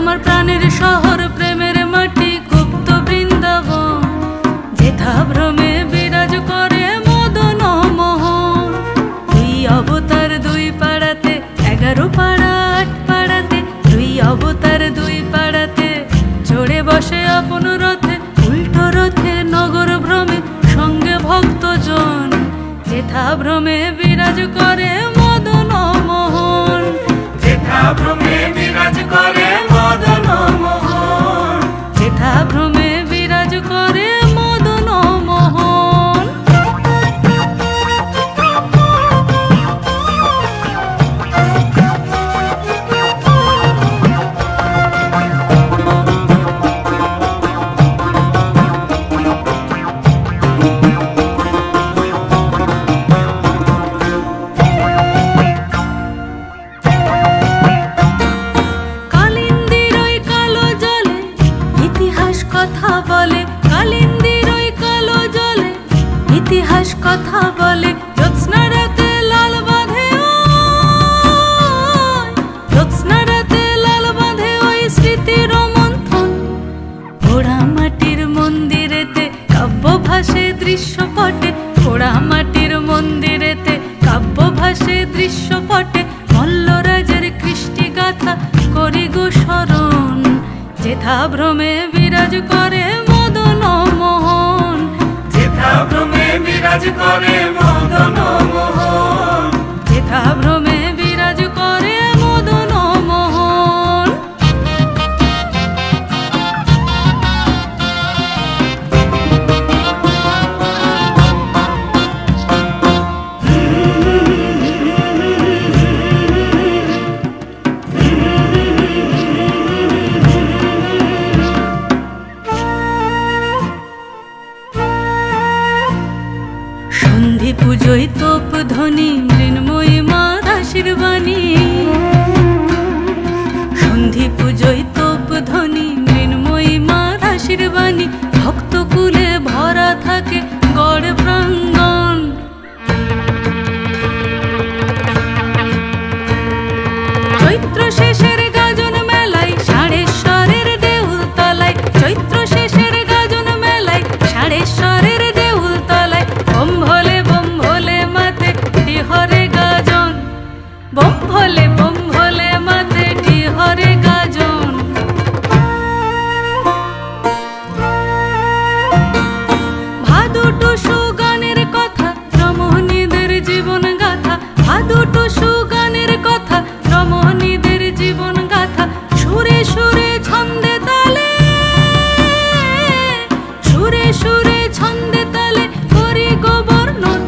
আমার প্রাণের শহর প্রেমের মাটি গুপ্ত বৃন্দাবন, যেথা ভ্রমে বিরাজ করে মদন মোহন। দুই অবতার দুই পাড়াতে, 11 পাড়া 8 পাড়াতে, দুই অবতার দুই পাড়াতে, চড়ে বসে আপন রথে, উল্টো রথে নগর ভ্রমে, সঙ্গে ভক্তজন, যেথা ভ্রমে বিরাজ করে মদন মোহন, যেথা ভ্রমে বিরাজ করে মদন মোহন, যেথা ভ্রমে বিরাজ করে মদন মোহন। কথা বলে কালিন্দির ওই কালো জলে, ইতিহাস কথা বলে জ্যোৎস্না রাতে লাল বাঁধে, জ্যোৎস্না রাতে লাল বাঁধে ওই স্মৃতির মন্থন। পোড়া মাটির মন্দিরেতে কাব্য ভাসে দৃশ্যপটে, পোড়া মাটির মন্দিরেতে কাব্য ভাসে দৃশ্যপটে, মল্লরাজের কৃষ্টি গাথা করি গো স্মরণ, যেথা ভ্রমে বিরাজ করে মদন মোহন, যেথা ভ্রমে বিরাজ করে মদন মোহন, যেথা ভ্রমে বিরাজ করে মদন মোহন। সন্ধি পুজোয় তোপ ধ্বনি মৃন্ময়ী মার আশীর্বাণী, সন্ধি পুজোয় তোপ ধ্বনি মৃন্ময়ী মার আশীর্বাণী, ভক্তকুলে ভরা থাকে গড় প্রাঙ্গণ। চৈত্র শেষের গাজন মেলায় ষাঁড়েশ্বরের দেউল তলায়, চৈত্র শেষের গাজন মেলায় ষাঁড়েশ্বরের দেউল তলায়, বোম ভোলে মাতে ডিহরে গাজন, বোম ভোলে মাতে ডিহরে গাজন। ভাদু টুসু গানের কথা রমণীদের জীবন গাথা, ভাদু টুসু গানের কথা রমণীদের জীবন গাথা, সুরে সুরে ছন্দে তালে, সুরে সুরে ছন্দে তালে করি গোবর্ণন।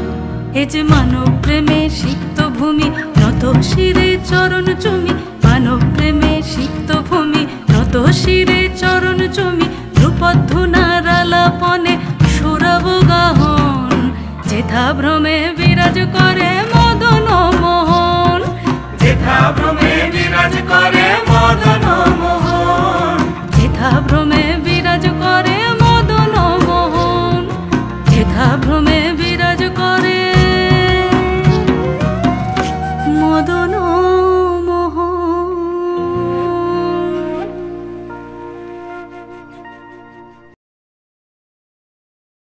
এ যে মানব প্রেমে সিক্ত ভূমি, নত শিরে চরণ চুমি, মানব প্রেমে সিক্ত ভূমি, নত শিরে চরণ চুমি, ধ্রুপদ ধুনার আলাপনে সুরব গাহন, যেথা ভ্রমে বিরাজ করে